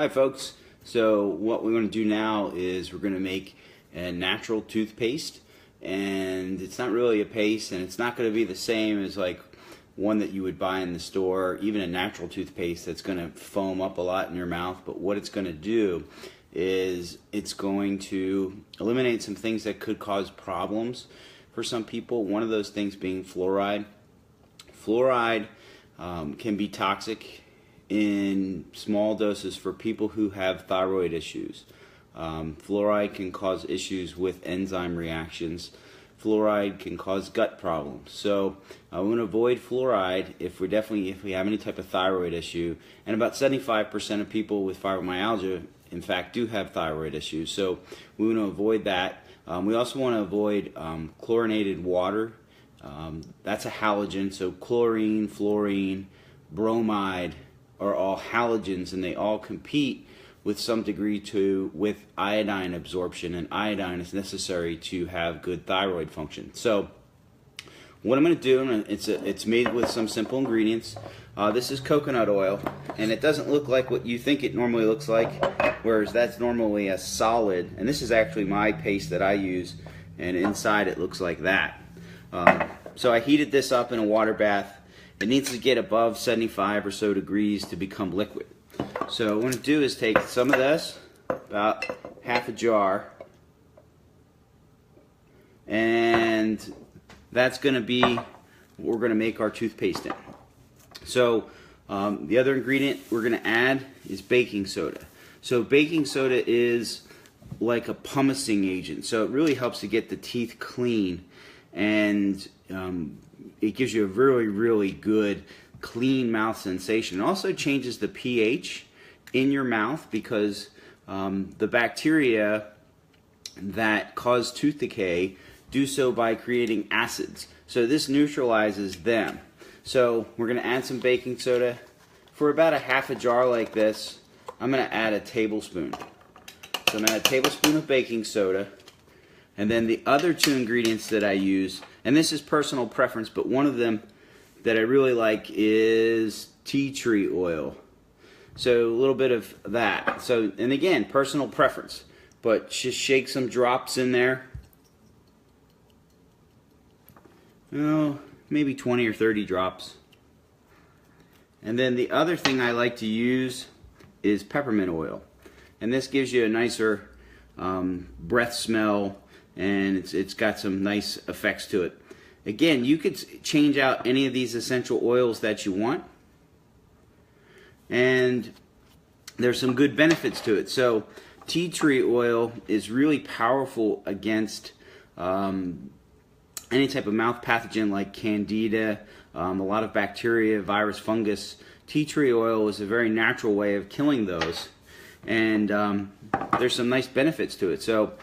Hi folks, so what we're going to do now is we're going to make a natural toothpaste, and it's not really a paste and it's not going to be the same as like one that you would buy in the store, even a natural toothpaste that's going to foam up a lot in your mouth. But what it's going to do is it's going to eliminate some things that could cause problems for some people. One of those things being fluoride. Fluoride can be toxic in small doses for people who have thyroid issues. Fluoride can cause issues with enzyme reactions. Fluoride can cause gut problems. So we want to avoid fluoride if we have any type of thyroid issue. And about 75% of people with fibromyalgia, in fact, do have thyroid issues. So we want to avoid that. We also want to avoid chlorinated water. That's a halogen. So chlorine, fluorine, bromide are all halogens, and they all compete with some degree with iodine absorption, and iodine is necessary to have good thyroid function. So what I'm going to do, and it's made with some simple ingredients. This is coconut oil, and it doesn't look like what you think it normally looks like, whereas that's normally a solid, and this is actually my paste that I use, and inside it looks like that. So I heated this up in a water bath. It needs to get above 75 or so degrees to become liquid. So what I'm going to do is take some of this, about half a jar, and that's going to be what we're going to make our toothpaste in. So the other ingredient we're going to add is baking soda. So baking soda is like a pumicing agent, so it really helps to get the teeth clean, and it gives you a really, really good clean mouth sensation. It also changes the pH in your mouth because the bacteria that cause tooth decay do so by creating acids. So this neutralizes them. So we're going to add some baking soda. For about a half a jar like this, I'm going to add a tablespoon. So I'm going to add a tablespoon of baking soda. And then the other two ingredients that I use, and this is personal preference, but one of them that I really like is tea tree oil. So a little bit of that. So, and again, personal preference, but just shake some drops in there. Oh, maybe 20 or 30 drops. And then the other thing I like to use is peppermint oil. And this gives you a nicer breath smell, and it's got some nice effects to it. Again, you could change out any of these essential oils that you want, and there's some good benefits to it. So tea tree oil is really powerful against any type of mouth pathogen like candida, a lot of bacteria, virus, fungus. Tea tree oil is a very natural way of killing those, and there's some nice benefits to it. So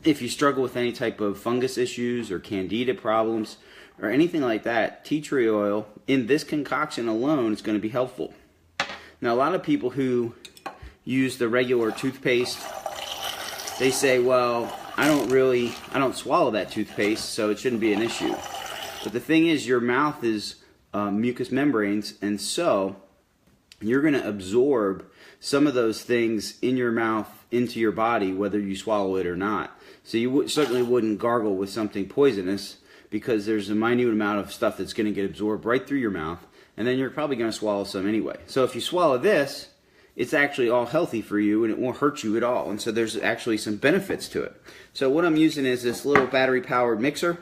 if you struggle with any type of fungus issues or candida problems or anything like that, tea tree oil in this concoction alone is going to be helpful. Now, a lot of people who use the regular toothpaste, they say, well, I don't swallow that toothpaste, so it shouldn't be an issue. But the thing is, your mouth is mucous membranes, and so you're going to absorb some of those things in your mouth into your body, whether you swallow it or not. So you certainly wouldn't gargle with something poisonous, because there's a minute amount of stuff that's going to get absorbed right through your mouth, and then you're probably going to swallow some anyway. So if you swallow this, it's actually all healthy for you, and it won't hurt you at all. And so there's actually some benefits to it. So what I'm using is this little battery-powered mixer,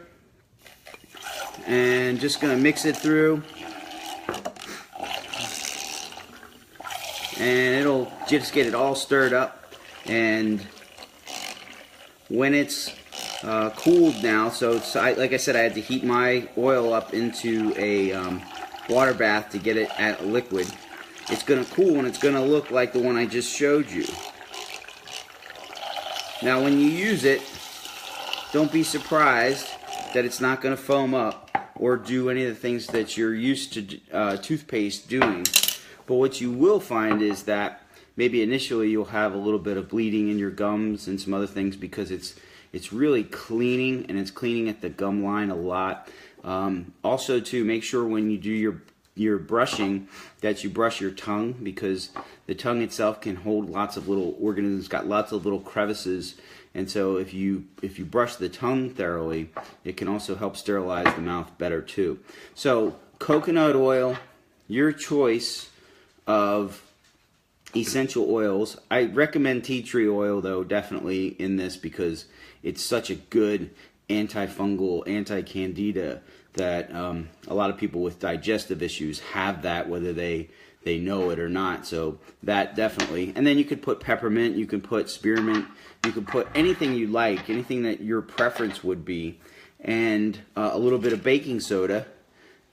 and just going to mix it through. And it'll just get it all stirred up, and when it's cooled now, so it's, like I said, I had to heat my oil up into a water bath to get it at liquid. It's going to cool, and it's going to look like the one I just showed you. Now when you use it, don't be surprised that it's not going to foam up or do any of the things that you're used to toothpaste doing. But what you will find is that maybe initially you'll have a little bit of bleeding in your gums and some other things, because it's really cleaning, and it's cleaning at the gum line a lot. Also, too, make sure when you do your you're brushing, that you brush your tongue, because the tongue itself can hold lots of little organisms, got lots of little crevices, and so if you brush the tongue thoroughly, it can also help sterilize the mouth better too. So coconut oil, your choice of essential oils. I recommend tea tree oil though, definitely in this, because it's such a good antifungal, anti-candida, that a lot of people with digestive issues have that, whether they know it or not. So that definitely. And then you could put peppermint, you can put spearmint, you can put anything you like, anything that your preference would be, and a little bit of baking soda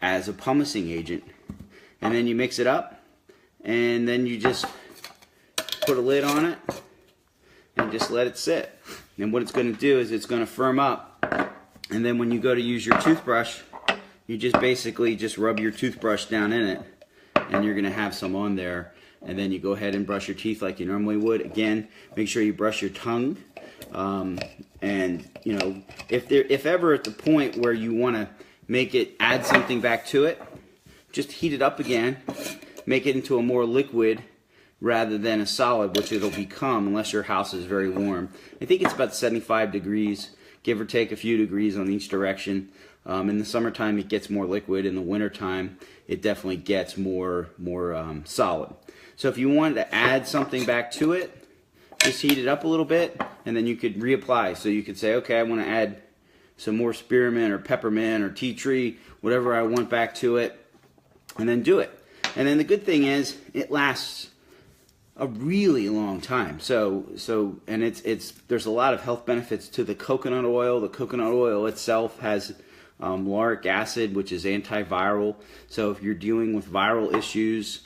as a pumicing agent. And then you mix it up, and then you just put a lid on it and just let it sit. And what it's going to do is it's going to firm up, and then when you go to use your toothbrush, you just basically just rub your toothbrush down in it, and you're going to have some on there. And then you go ahead and brush your teeth like you normally would. Again, make sure you brush your tongue. And you know, if ever at the point where you want to make it, add something back to it, just heat it up again, make it into a more liquid rather than a solid, which it'll become unless your house is very warm. I think it's about 75 degrees, give or take a few degrees on each direction. In the summertime, it gets more liquid. In the wintertime, it definitely gets more solid. So if you wanted to add something back to it, just heat it up a little bit, and then you could reapply. So you could say, okay, I want to add some more spearmint or peppermint or tea tree, whatever I want back to it, and then do it. And then the good thing is, it lasts a really long time. And there's a lot of health benefits to the coconut oil. The coconut oil itself has lauric acid, which is antiviral. So if you're dealing with viral issues,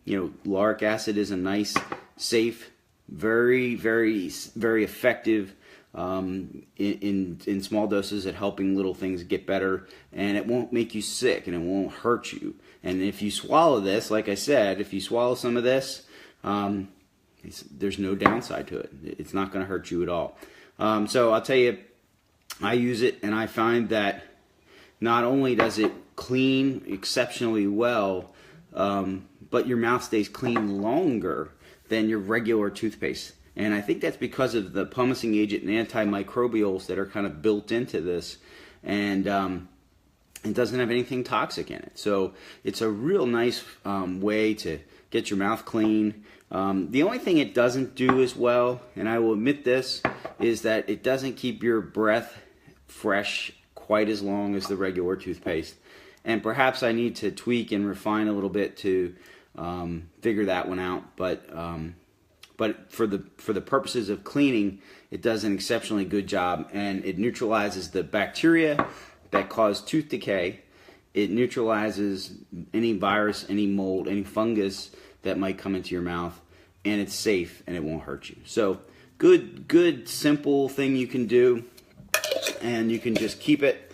you know, lauric acid is a nice, safe, very, very, very effective in small doses at helping little things get better, and it won't make you sick, and it won't hurt you. And if you swallow this, like I said, if you swallow some of this, there's no downside to it. It's not going to hurt you at all. So I'll tell you, I use it, and I find that not only does it clean exceptionally well, but your mouth stays clean longer than your regular toothpaste. And I think that's because of the pumicing agent and antimicrobials that are kind of built into this, and it doesn't have anything toxic in it. So it's a real nice way to get your mouth clean. The only thing it doesn't do as well, and I will admit this, is that it doesn't keep your breath fresh quite as long as the regular toothpaste. And perhaps I need to tweak and refine a little bit to figure that one out. But for the purposes of cleaning, it does an exceptionally good job, and it neutralizes the bacteria that cause tooth decay. It neutralizes any virus, any mold, any fungus that might come into your mouth, and it's safe and it won't hurt you. So good simple thing you can do, and you can just keep it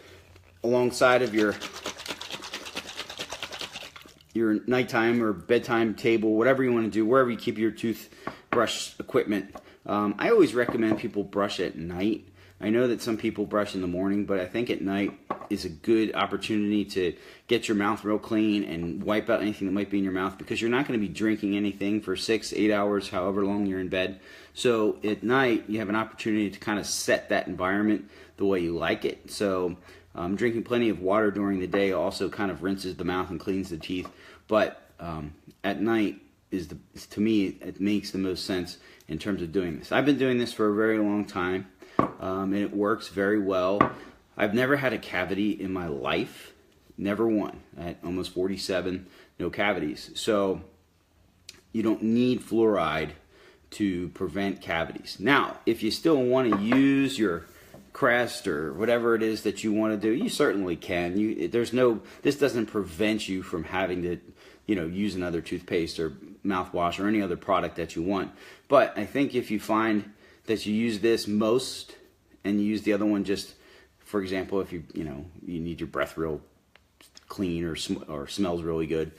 alongside of your nighttime or bedtime table, whatever you want to do, wherever you keep your toothbrush equipment. I always recommend people brush at night. I know that some people brush in the morning, but I think at night is a good opportunity to get your mouth real clean and wipe out anything that might be in your mouth, because you're not going to be drinking anything for 6-8 hours, however long you're in bed. So at night, you have an opportunity to kind of set that environment the way you like it. So drinking plenty of water during the day also kind of rinses the mouth and cleans the teeth. But at night to me, it makes the most sense in terms of doing this. I've been doing this for a very long time, and it works very well. I've never had a cavity in my life, never one. At almost 47, no cavities. So you don't need fluoride to prevent cavities. Now, if you still want to use your Crest or whatever it is that you want to do, you certainly can. This doesn't prevent you from having to, use another toothpaste or mouthwash or any other product that you want. But I think if you find that you use this most and you use the other one just, for example, if you need your breath real clean or smells really good,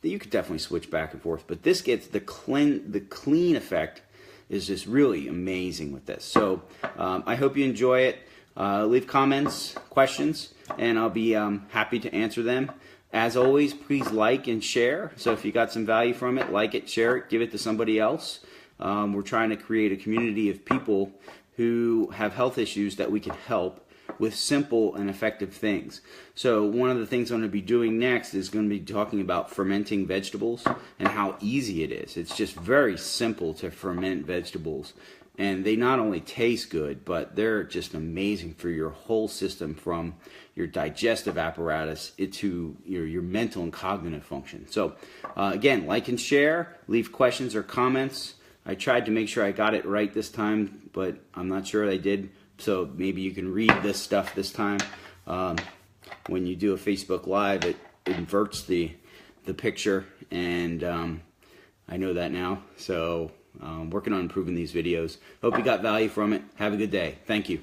you could definitely switch back and forth. But this gets the clean effect is just really amazing with this. So I hope you enjoy it. Leave comments, questions, and I'll be happy to answer them. As always, please like and share. So if you got some value from it, like it, share it, give it to somebody else. We're trying to create a community of people who have health issues that we can help with simple and effective things. So one of the things I'm going to be doing next is going to be talking about fermenting vegetables and how easy it is. It's just very simple to ferment vegetables, and they not only taste good, but they're just amazing for your whole system, from your digestive apparatus to your mental and cognitive function. So again, like and share, leave questions or comments. I tried to make sure I got it right this time, but I'm not sure I did. So maybe you can read this stuff this time. When you do a Facebook Live, it inverts the picture, and I know that now. So working on improving these videos. Hope you got value from it. Have a good day. Thank you.